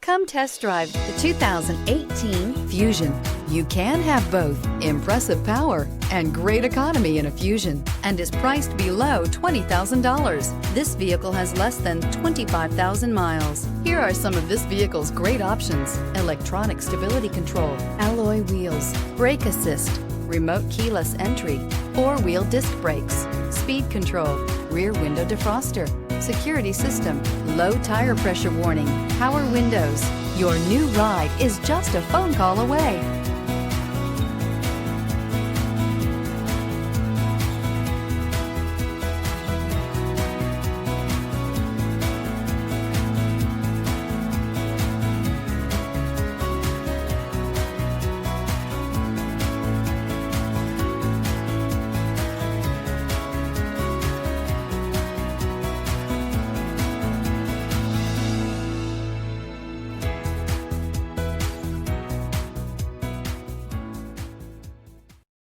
Come test drive the 2018 Fusion. You can have both impressive power and great economy in a Fusion, and is priced below $20,000. This vehicle has less than 25,000 miles. Here are some of this vehicle's great options: electronic stability control, alloy wheels, brake assist, remote keyless entry, four-wheel disc brakes, speed control, rear window defroster, security system, low tire pressure warning, power windows. Your new ride is just a phone call away.